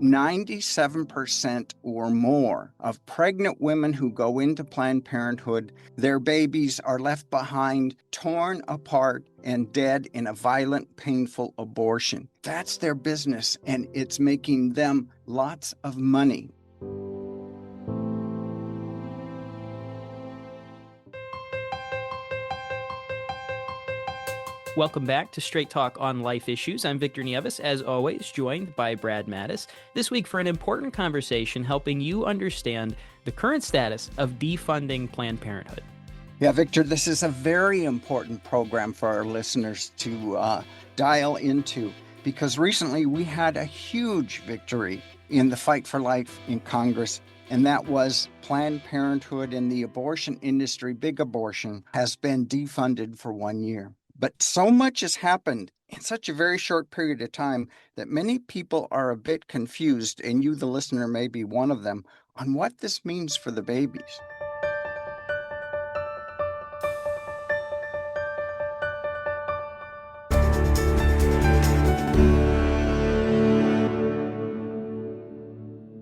97% or more of pregnant women who go into Planned Parenthood, their babies are left behind, torn apart, and dead in a violent, painful abortion. That's their business, and it's making them lots of money. Welcome back to Straight Talk on Life Issues. I'm Victor Nieves, as always, joined by Brad Mattis. This week for an important conversation helping you understand the current status of defunding Planned Parenthood. Yeah, Victor, this is a very important program for our listeners to dial into because recently we had a huge victory in the fight for life in Congress, and that was Planned Parenthood and the abortion industry, big abortion, has been defunded for 1 year. But so much has happened in such a very short period of time that many people are a bit confused, and you, the listener, may be one of them, on what this means for the babies.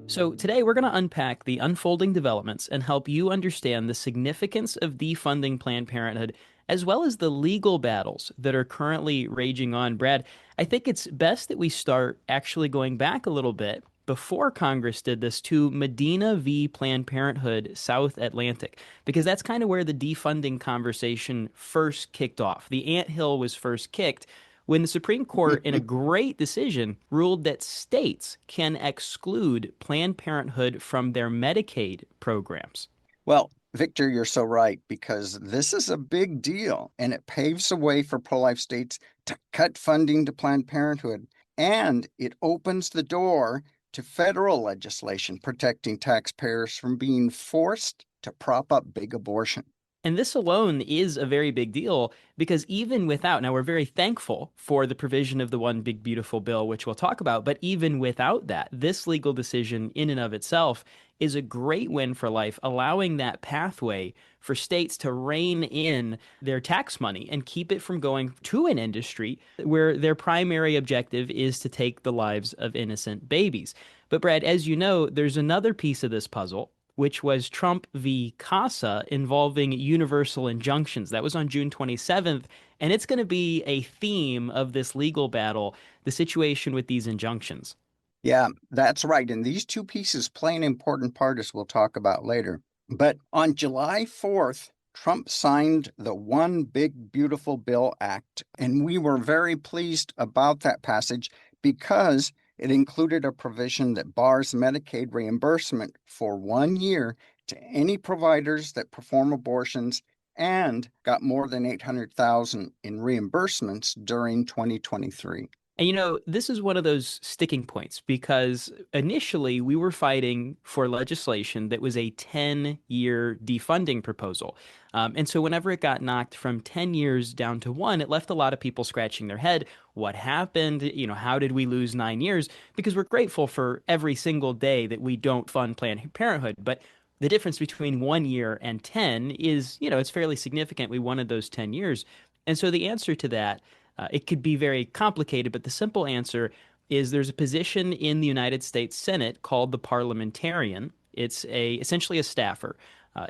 So today we're going to unpack the unfolding developments and help you understand the significance of defunding Planned Parenthood, as well as the legal battles that are currently raging on. Brad, I think it's best that we start actually going back a little bit before Congress did this to Medina v. Planned Parenthood, South Atlantic, because that's kind of where the defunding conversation first kicked off. The anthill was first kicked when the Supreme Court, in a great decision, ruled that states can exclude Planned Parenthood from their Medicaid programs. Well, Victor, you're so right, because this is a big deal and it paves the way for pro-life states to cut funding to Planned Parenthood. And it opens the door to federal legislation protecting taxpayers from being forced to prop up big abortion. And this alone is a very big deal because even without, now we're very thankful for the provision of the One Big Beautiful Bill, which we'll talk about, but even without that, this legal decision in and of itself is a great win for life, allowing that pathway for states to rein in their tax money and keep it from going to an industry where their primary objective is to take the lives of innocent babies. But Brad, as you know, there's another piece of this puzzle, which was Trump v. CASA involving universal injunctions. That was on June 27th, and it's going to be a theme of this legal battle, the situation with these injunctions. Yeah, that's right. And these two pieces play an important part, as we'll talk about later. But on July 4th, Trump signed the One Big Beautiful Bill Act, and we were very pleased about that passage because it included a provision that bars Medicaid reimbursement for 1 year to any providers that perform abortions and got more than $800,000 in reimbursements during 2023. And you know, this is one of those sticking points because initially we were fighting for legislation that was a 10-year defunding proposal. And so whenever it got knocked from 10 years down to 1, it left a lot of people scratching their head. What happened? You know, how did we lose 9 years? Because we're grateful for every single day that we don't fund Planned Parenthood. But the difference between 1 year and 10 is, you know, it's fairly significant. We wanted those 10 years. And so the answer to that, it could be very complicated, but the simple answer is there's a position in the United States Senate called the parliamentarian. It's essentially a staffer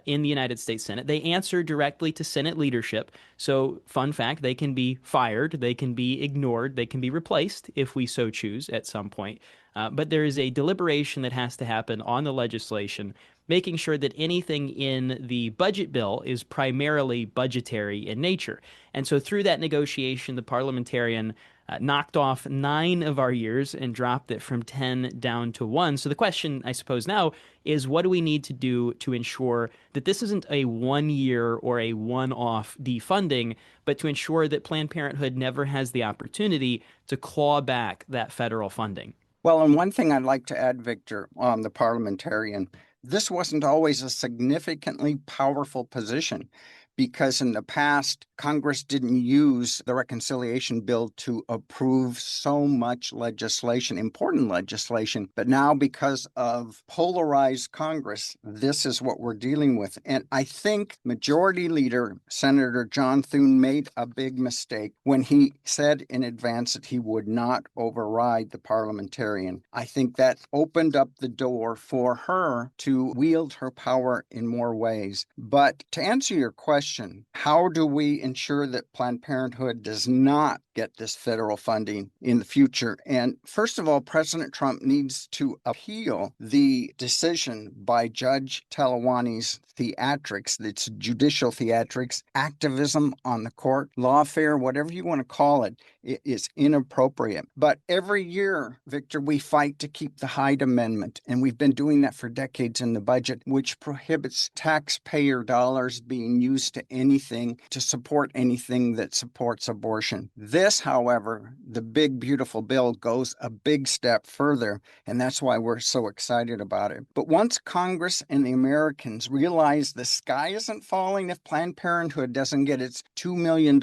in the United States Senate. They answer directly to Senate leadership. So, fun fact, they can be fired, they can be ignored, they can be replaced if we so choose at some point. But there is a deliberation that has to happen on the legislation, making sure that anything in the budget bill is primarily budgetary in nature. And so through that negotiation, the parliamentarian knocked off 9 of our years and dropped it from 10 down to 1. So the question, I suppose, now is what do we need to do to ensure that this isn't a 1 year or a one-off defunding, but to ensure that Planned Parenthood never has the opportunity to claw back that federal funding? Well, and one thing I'd like to add, Victor, on the parliamentarian, this wasn't always a significantly powerful position because in the past, Congress didn't use the reconciliation bill to approve so much legislation, important legislation. But now, because of polarized Congress, this is what we're dealing with. And I think Majority Leader Senator John Thune made a big mistake when he said in advance that he would not override the parliamentarian. I think that opened up the door for her to wield her power in more ways. But to answer your question, how do we ensure that Planned Parenthood does not get this federal funding in the future? And first of all, President Trump needs to appeal the decision by Judge Talawani's theatrics, it's judicial theatrics, activism on the court, lawfare, whatever you want to call it. It is inappropriate. But every year, Victor, we fight to keep the Hyde Amendment, and we've been doing that for decades in the budget, which prohibits taxpayer dollars being used to anything to support anything that supports abortion. This, however, the big, beautiful bill goes a big step further, and that's why we're so excited about it. But once Congress and the Americans realize the sky isn't falling if Planned Parenthood doesn't get its $2 million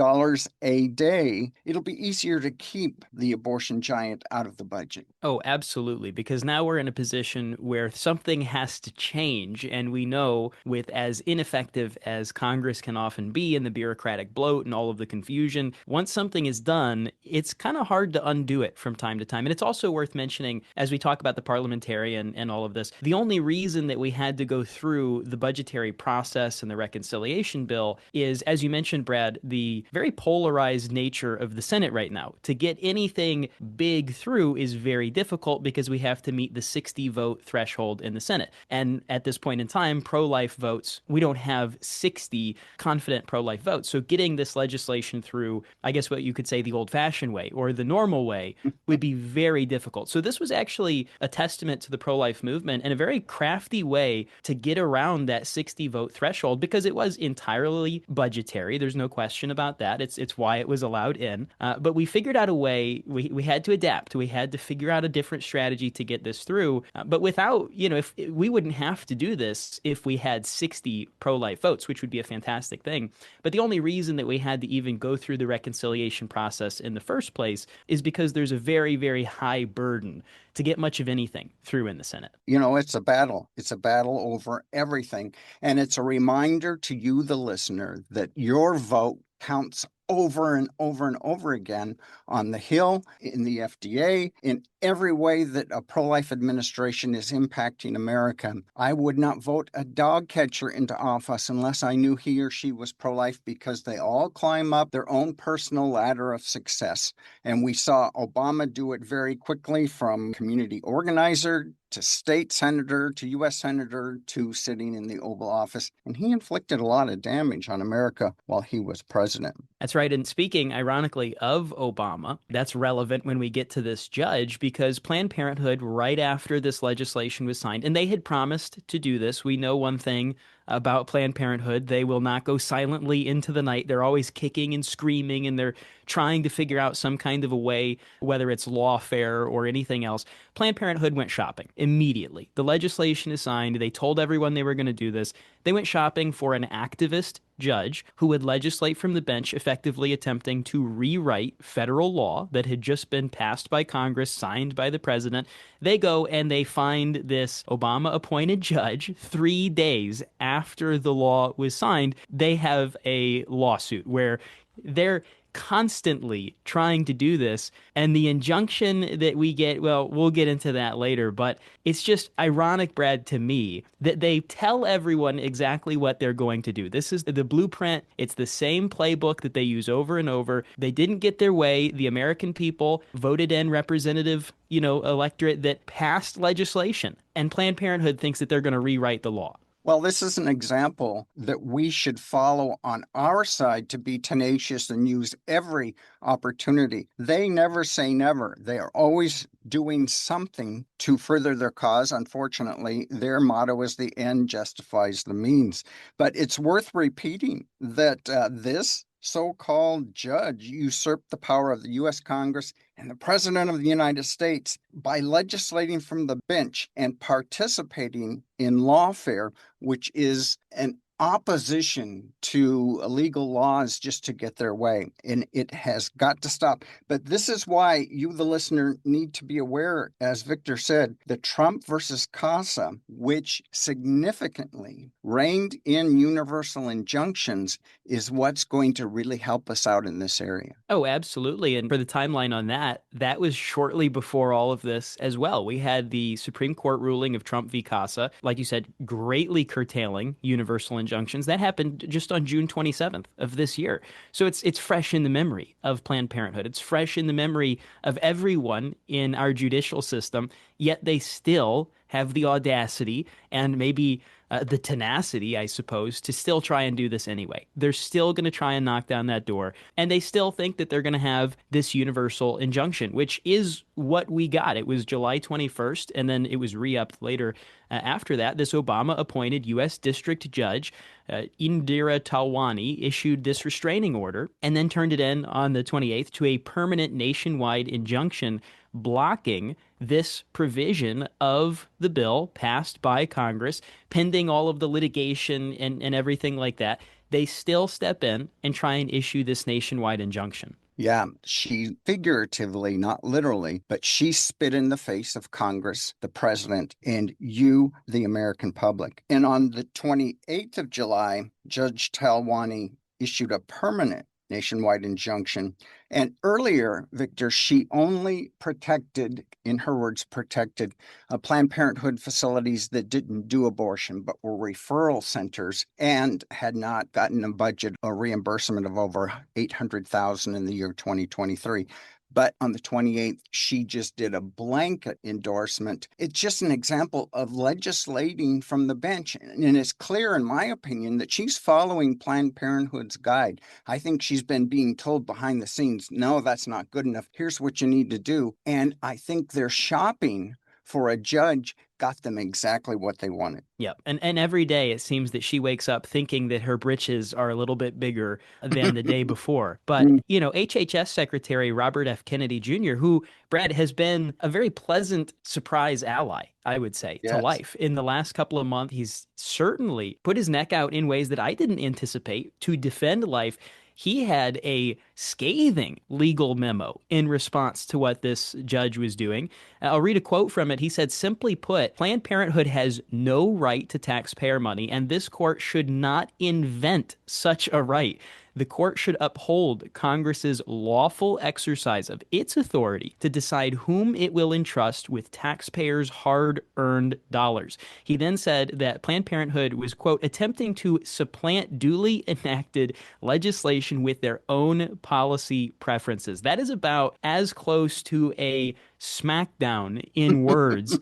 a day, it'll be easier to keep the abortion giant out of the budget. Oh, absolutely. Because now we're in a position where something has to change. And we know, with as ineffective as Congress can often be in the bureaucratic bloat and all of the confusion, once something is done, it's kind of hard to undo it from time to time. And it's also worth mentioning, as we talk about the parliamentarian and all of this, the only reason that we had to go through the budgetary process and the reconciliation bill is, as you mentioned, Brad, the very polarized nature of the Senate right now. To get anything big through is very difficult because we have to meet the 60 vote threshold in the Senate. And at this point in time, pro-life votes, we don't have 60 confident pro-life votes. So getting this legislation through, I guess what you could say the old-fashioned way or the normal way would be very difficult. So this was actually a testament to the pro-life movement and a very crafty way to get around that 60 vote threshold, because it was entirely budgetary. There's no question about that. It's why it was allowed in. But we figured out a way. We had to adapt. We had to figure out a different strategy to get this through. But without, if we wouldn't have to do this if we had 60 pro-life votes, which would be a fantastic thing. But the only reason that we had to even go through the reconciliation process in the first place is because there's a very, very high burden to get much of anything through in the Senate. It's a battle. It's a battle over everything. And it's a reminder to you, the listener, that your vote counts over and over and over again on the Hill, in the FDA, in every way that a pro-life administration is impacting America. I would not vote a dog catcher into office unless I knew he or she was pro-life, because they all climb up their own personal ladder of success. And we saw Obama do it very quickly, from community organizer to state senator to U.S. senator to sitting in the Oval Office. And he inflicted a lot of damage on America while he was president. That's right. And speaking, ironically, of Obama, that's relevant when we get to this judge, because Planned Parenthood, right after this legislation was signed, and they had promised to do this. We know one thing about Planned Parenthood: they will not go silently into the night. They're always kicking and screaming, and they're trying to figure out some kind of a way, whether it's lawfare or anything else. Planned Parenthood went shopping immediately. The legislation is signed. They told everyone they were going to do this. They went shopping for an activist judge who would legislate from the bench, effectively attempting to rewrite federal law that had just been passed by Congress, signed by the president. They go and they find this Obama-appointed judge 3 days after the law was signed. They have a lawsuit where they're constantly trying to do this, and the injunction that we get, well, we'll get into that later, but it's just ironic, Brad, to me, that they tell everyone exactly what they're going to do. This is the blueprint. It's the same playbook that they use over and over. They didn't get their way. The American people voted in representative, electorate that passed legislation, and Planned Parenthood thinks that they're going to rewrite the law. Well, this is an example that we should follow on our side, to be tenacious and use every opportunity. They never say never. They are always doing something to further their cause. Unfortunately, their motto is the end justifies the means. But it's worth repeating that this so-called judge usurped the power of the U.S. Congress and the President of the United States by legislating from the bench and participating in lawfare, which is an opposition to illegal laws just to get their way, and it has got to stop. But this is why you, the listener, need to be aware, as Victor said, the Trump versus CASA, which significantly reined in universal injunctions, is what's going to really help us out in this area. Oh, absolutely. And for the timeline on that, that was shortly before all of this as well. We had the Supreme Court ruling of Trump v. CASA, like you said, greatly curtailing universal injunctions. That happened just on June 27th of this year. So it's fresh in the memory of Planned Parenthood. It's fresh in the memory of everyone in our judicial system, yet they still have the audacity and maybe the tenacity, I suppose, to still try and do this anyway. They're still going to try and knock down that door. And they still think that they're going to have this universal injunction, which is what we got. It was July 21st, and then it was re-upped later after that. This Obama-appointed U.S. District Judge, Indira Talwani, issued this restraining order and then turned it in on the 28th to a permanent nationwide injunction blocking this provision of the bill passed by Congress, pending all of the litigation and everything like that. They still step in and try and issue this nationwide injunction. Yeah, she figuratively, not literally, but she spit in the face of Congress, the president, and you, the American public. And on the 28th of July, Judge Talwani issued a permanent nationwide injunction. And earlier, Victor, she only protected, in her words, protected Planned Parenthood facilities that didn't do abortion, but were referral centers and had not gotten a budget or reimbursement of over $800,000 in the year 2023. But on the 28th, she just did a blanket endorsement. It's just an example of legislating from the bench. And it's clear, in my opinion, that she's following Planned Parenthood's guide. I think she's been being told behind the scenes, no, that's not good enough. Here's what you need to do. And I think they're shopping for a judge got them exactly what they wanted. Yep. And every day it seems that she wakes up thinking that her britches are a little bit bigger than the day before. But, HHS Secretary Robert F. Kennedy Jr., who, Brad, has been a very pleasant surprise ally, I would say, to Yes. life. In the last couple of months, he's certainly put his neck out in ways that I didn't anticipate to defend life. He had a scathing legal memo in response to what this judge was doing. I'll read a quote from it. He said, simply put, Planned Parenthood has no right to taxpayer money, and this court should not invent such a right. The court should uphold Congress's lawful exercise of its authority to decide whom it will entrust with taxpayers' hard-earned dollars. He then said that Planned Parenthood was, quote, attempting to supplant duly enacted legislation with their own policy preferences. That is about as close to a smackdown in words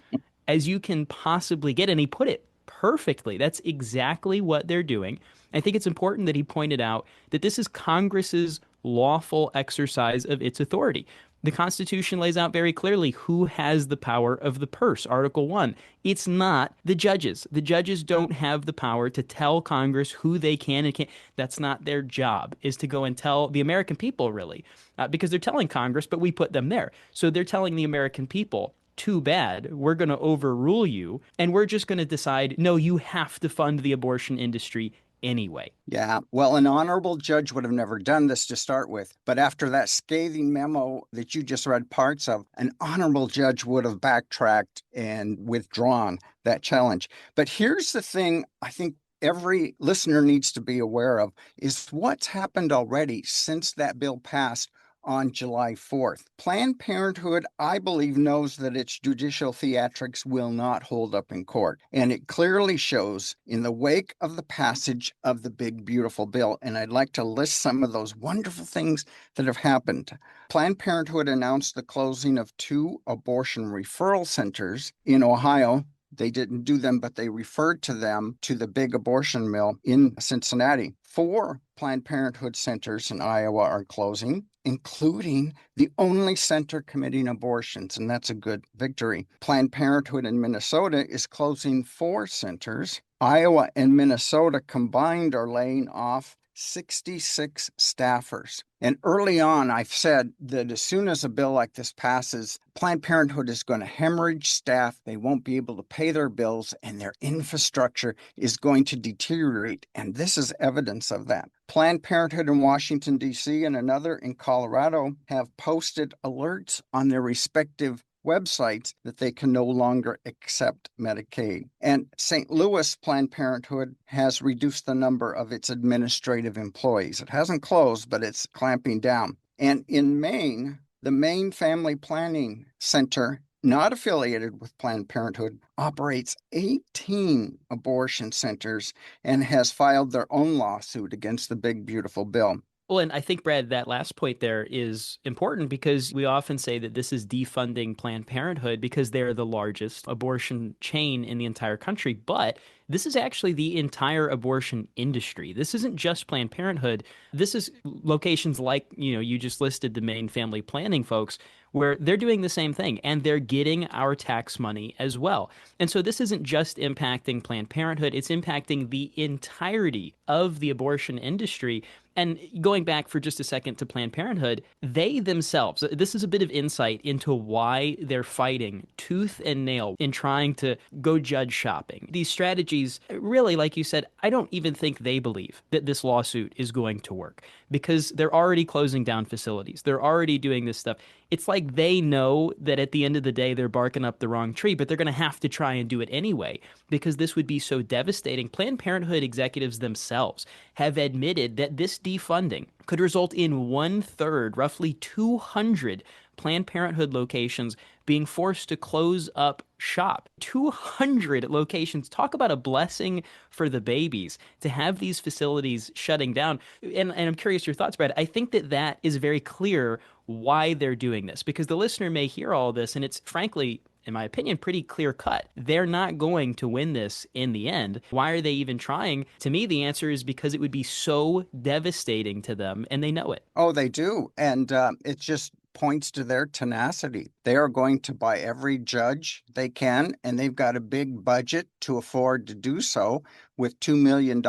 as you can possibly get. And he put it perfectly. That's exactly what they're doing. I think it's important that he pointed out that this is Congress's lawful exercise of its authority. The Constitution lays out very clearly who has the power of the purse. Article 1. It's not the judges. The judges don't have the power to tell Congress who they can and can't. That's not their job, is to go and tell the American people, really, because they're telling Congress, but we put them there. So they're telling the American people, too bad, we're going to overrule you, and we're just going to decide, no, you have to fund the abortion industry anyway. Yeah, well, an honorable judge would have never done this to start with. But after that scathing memo that you just read parts of, an honorable judge would have backtracked and withdrawn that challenge. But here's the thing I think every listener needs to be aware of is what's happened already since that bill passed on July 4th. Planned Parenthood, I believe, knows that its judicial theatrics will not hold up in court. And it clearly shows in the wake of the passage of the big, beautiful bill. And I'd like to list some of those wonderful things that have happened. Planned Parenthood announced the closing of 2 abortion referral centers in Ohio. They didn't do them, but they referred to them to the big abortion mill in Cincinnati. 4 Planned Parenthood centers in Iowa are closing, including the only center committing abortions, and that's a good victory. Planned Parenthood in Minnesota is closing 4 centers. Iowa and Minnesota combined are laying off 66 staffers. And early on, I've said that as soon as a bill like this passes, Planned Parenthood is going to hemorrhage staff. They won't be able to pay their bills, and their infrastructure is going to deteriorate. And this is evidence of that. Planned Parenthood in Washington, D.C., and another in Colorado have posted alerts on their respective websites that they can no longer accept Medicaid. And St. Louis Planned Parenthood has reduced the number of its administrative employees. It hasn't closed, but it's clamping down. And in Maine, the Maine Family Planning Center, not affiliated with Planned Parenthood, operates 18 abortion centers and has filed their own lawsuit against the big, beautiful bill. Well, and I think, Brad, that last point there is important because we often say that this is defunding Planned Parenthood because they're the largest abortion chain in the entire country. But this is actually the entire abortion industry. This isn't just Planned Parenthood. This is locations like, you just listed the Maine family planning folks where they're doing the same thing and they're getting our tax money as well. And so this isn't just impacting Planned Parenthood, it's impacting the entirety of the abortion industry. And going back for just a second to Planned Parenthood, they themselves, this is a bit of insight into why they're fighting tooth and nail in trying to go judge shopping. These strategies, really, like you said, I don't even think they believe that this lawsuit is going to work because they're already closing down facilities. They're already doing this stuff. It's like they know that at the end of the day, they're barking up the wrong tree, but they're going to have to try and do it anyway because this would be so devastating. Planned Parenthood executives themselves have admitted that this defunding could result in 1/3, roughly 200 Planned Parenthood locations being forced to close up shop. 200 locations. Talk about a blessing for the babies to have these facilities shutting down. And I'm curious your thoughts, Brad. I think that that is very clear why they're doing this because the listener may hear all this and it's frankly, in my opinion, pretty clear cut. They're not going to win this in the end. Why are they even trying? To me, the answer is because it would be so devastating to them and they know it. Oh, they do. And it just points to their tenacity. They are going to buy every judge they can, and they've got a big budget to afford to do so with $2 million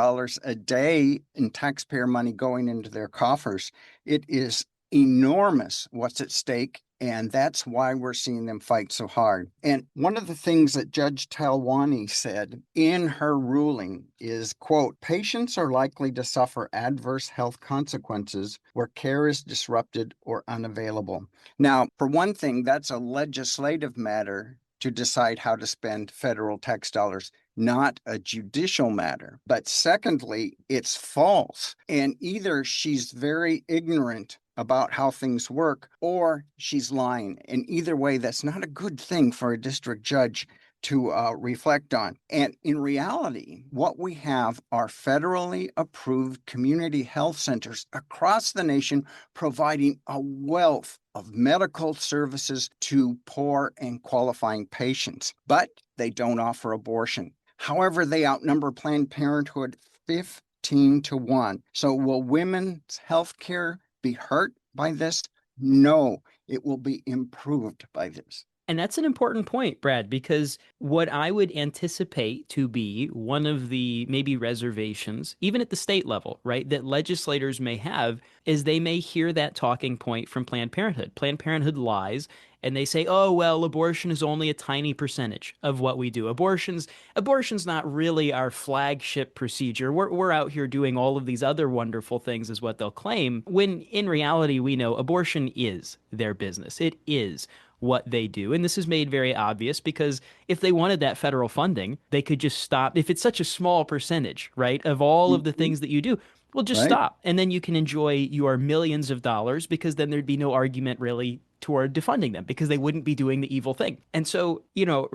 a day in taxpayer money going into their coffers. It is enormous what's at stake. And that's why we're seeing them fight so hard. And one of the things that Judge Talwani said in her ruling is, quote, patients are likely to suffer adverse health consequences where care is disrupted or unavailable. Now, for one thing, that's a legislative matter to decide how to spend federal tax dollars, not a judicial matter. But secondly, it's false. And either she's very ignorant about how things work, or she's lying. And either way, that's not a good thing for a district judge to reflect on. And in reality, what we have are federally approved community health centers across the nation providing a wealth of medical services to poor and qualifying patients, but they don't offer abortion. However, they outnumber Planned Parenthood 15-1. So will women's health care be hurt by this? No, it will be improved by this. And that's an important point, Brad, because what I would anticipate to be one of the maybe reservations, even at the state level, right, that legislators may have is they may hear that talking point from Planned Parenthood. Planned Parenthood lies and they say, oh, well, abortion is only a tiny percentage of what we do. Abortion's not really our flagship procedure. We're out here doing all of these other wonderful things is what they'll claim, when in reality, we know abortion is their business. It is what they do. And this is made very obvious because if they wanted that federal funding, they could just stop. If it's such a small percentage, right, of all of the things that you do, well, just Right? stop. And then you can enjoy your millions of dollars because then there'd be no argument really toward defunding them because they wouldn't be doing the evil thing. And so,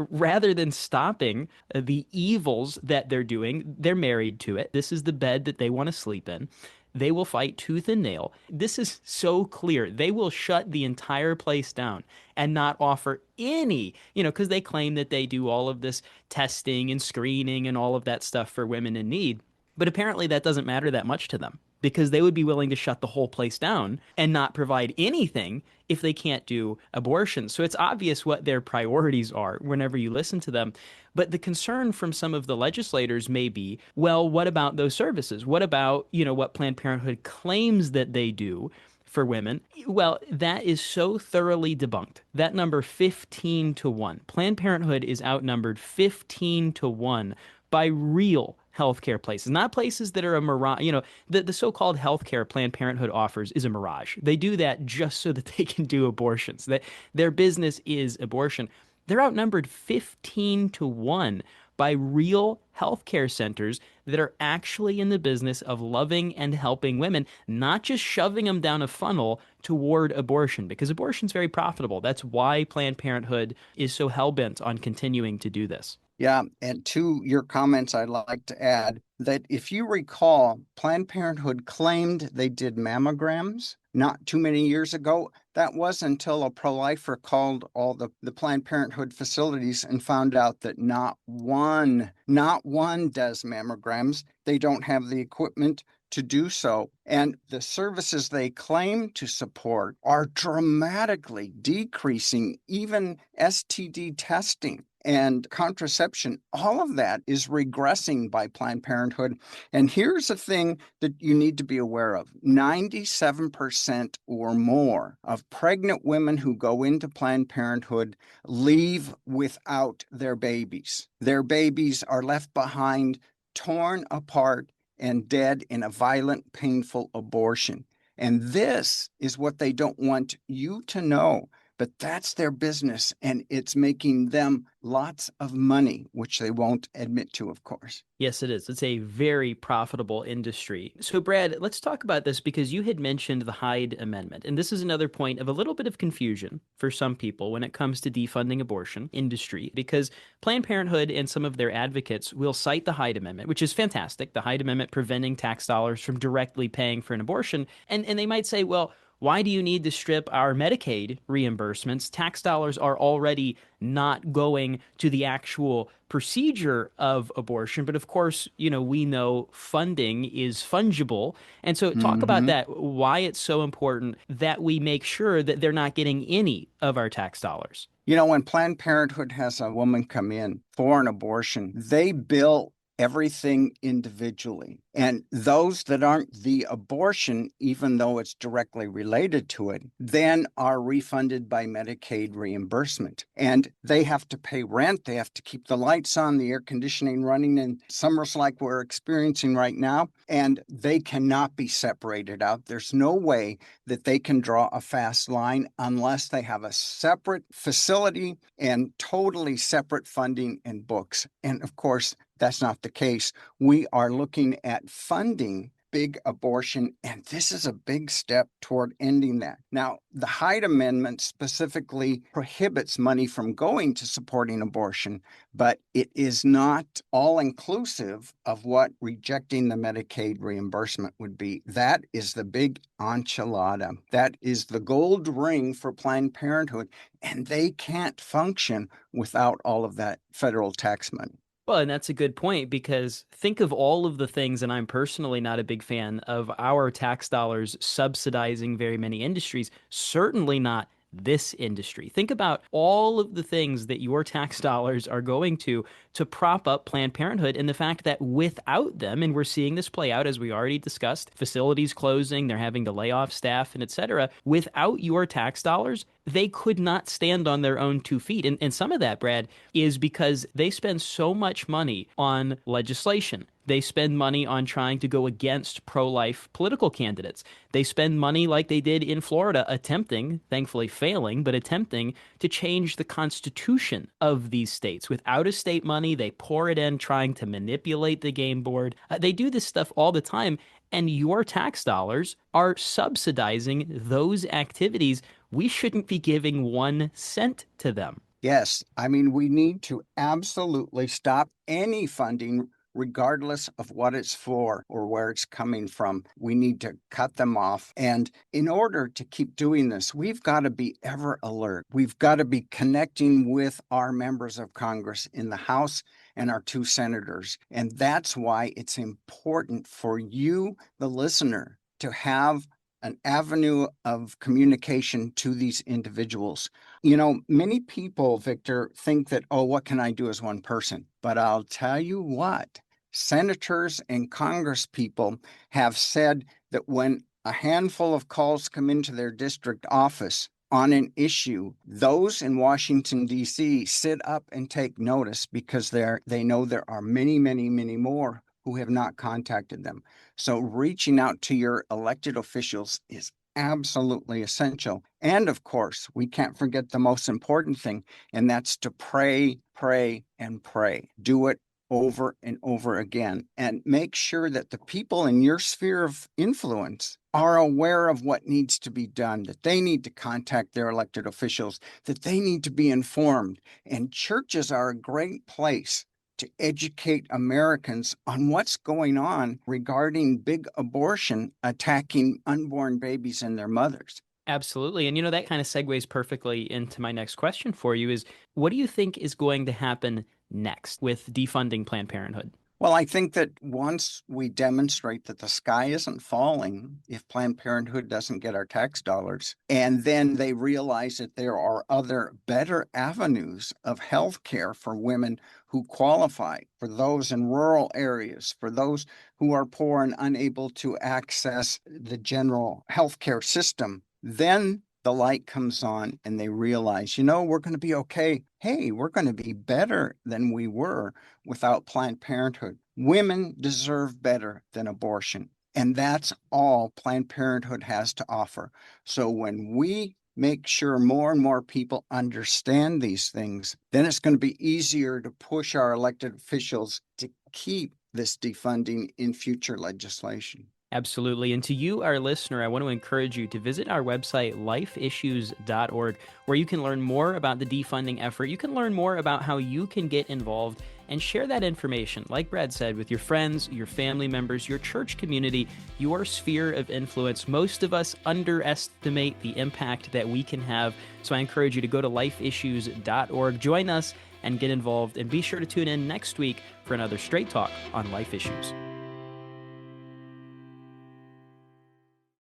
rather than stopping the evils that they're doing, they're married to it. This is the bed that they want to sleep in. They will fight tooth and nail. This is so clear. They will shut the entire place down and not offer any, because they claim that they do all of this testing and screening and all of that stuff for women in need. But apparently that doesn't matter that much to them, because they would be willing to shut the whole place down and not provide anything if they can't do abortion. So it's obvious what their priorities are whenever you listen to them. But the concern from some of the legislators may be, well, what about those services? What about, what Planned Parenthood claims that they do for women? Well, that is so thoroughly debunked. That number 15 to 1. Planned Parenthood is outnumbered 15 to 1 by real healthcare places, not places that are a mirage. The so-called healthcare Planned Parenthood offers is a mirage. They do that just so that they can do abortions. That their business is abortion. They're outnumbered 15 to 1 by real healthcare centers that are actually in the business of loving and helping women, not just shoving them down a funnel toward abortion, because abortion is very profitable. That's why Planned Parenthood is so hell-bent on continuing to do this. Yeah, and to your comments, I'd like to add that if you recall, Planned Parenthood claimed they did mammograms not too many years ago. That was until a pro-lifer called all the Planned Parenthood facilities and found out that not one does mammograms. They don't have the equipment to do so. And the services they claim to support are dramatically decreasing even STD testing and contraception. All of that is regressing by Planned Parenthood. And here's the thing that you need to be aware of. 97% or more of pregnant women who go into Planned Parenthood leave without their babies. Their babies are left behind, torn apart, and dead in a violent, painful abortion. And this is what they don't want you to know. But that's their business, and it's making them lots of money, which they won't admit to, of course. Yes, it is. It's a very profitable industry. So, Brad, let's talk about this because you had mentioned the Hyde Amendment. And this is another point of a little bit of confusion for some people when it comes to defunding abortion industry, because Planned Parenthood and some of their advocates will cite the Hyde Amendment, which is fantastic. The Hyde Amendment preventing tax dollars from directly paying for an abortion. And they might say, well, why do you need to strip our Medicaid reimbursements? Tax dollars are already not going to the actual procedure of abortion. But of course, we know funding is fungible. And so talk about Mm-hmm. that, why it's so important that we make sure that they're not getting any of our tax dollars. When Planned Parenthood has a woman come in for an abortion, they bill everything individually. And those that aren't the abortion, even though it's directly related to it, then are refunded by Medicaid reimbursement. And they have to pay rent. They have to keep the lights on, the air conditioning running in summers like we're experiencing right now. And they cannot be separated out. There's no way that they can draw a fast line unless they have a separate facility and totally separate funding and books. And of course, that's not the case. We are looking at funding big abortion, and this is a big step toward ending that. Now, the Hyde Amendment specifically prohibits money from going to supporting abortion, but it is not all inclusive of what rejecting the Medicaid reimbursement would be. That is the big enchilada. That is the gold ring for Planned Parenthood, and they can't function without all of that federal tax money. Well, and that's a good point because think of all of the things, and I'm personally not a big fan of our tax dollars subsidizing very many industries, certainly not this industry. Think about all of the things that your tax dollars are going to prop up Planned Parenthood and the fact that without them, and we're seeing this play out as we already discussed, facilities closing, they're having to lay off staff and et cetera. Without your tax dollars, they could not stand on their own 2 feet. And some of that, Brad, is because they spend so much money on legislation. They spend money on trying to go against pro-life political candidates. They spend money like they did in Florida, attempting, thankfully failing, but attempting to change the constitution of these states. With out-of-state money, they pour it in, trying to manipulate the game board. They do this stuff all the time, and your tax dollars are subsidizing those activities. We shouldn't be giving 1 cent to them. Yes, I mean, we need to absolutely stop any funding regardless of what it's for or where it's coming from. We need to cut them off. And in order to keep doing this, we've got to be ever alert. We've got to be connecting with our members of Congress in the House and our 2 senators. And that's why it's important for you, the listener, to have an avenue of communication to these individuals. Many people, Victor, think that, oh, what can I do as one person? But I'll tell you what, senators and Congress people have said that when a handful of calls come into their district office on an issue, those in Washington, D.C. sit up and take notice because they know there are many, many, many more who have not contacted them. So reaching out to your elected officials is absolutely essential. And of course, we can't forget the most important thing, and that's to pray, pray, and pray. Do it over and over again, and make sure that the people in your sphere of influence are aware of what needs to be done, that they need to contact their elected officials, that they need to be informed. And churches are a great place to educate Americans on what's going on regarding big abortion attacking unborn babies and their mothers. Absolutely. And that kind of segues perfectly into my next question for you is what do you think is going to happen next with defunding Planned Parenthood? Well, I think that once we demonstrate that the sky isn't falling if Planned Parenthood doesn't get our tax dollars, and then they realize that there are other better avenues of health care for women who qualify, for those in rural areas, for those who are poor and unable to access the general healthcare system, then the light comes on and they realize, we're going to be okay. Hey, we're going to be better than we were without Planned Parenthood. Women deserve better than abortion. And that's all Planned Parenthood has to offer. So when we make sure more and more people understand these things, then it's going to be easier to push our elected officials to keep this defunding in future legislation. Absolutely. And to you, our listener, I want to encourage you to visit our website, lifeissues.org, where you can learn more about the defunding effort. You can learn more about how you can get involved and share that information, like Brad said, with your friends, your family members, your church community, your sphere of influence. Most of us underestimate the impact that we can have. So I encourage you to go to lifeissues.org, join us, and get involved. And be sure to tune in next week for another Straight Talk on Life Issues.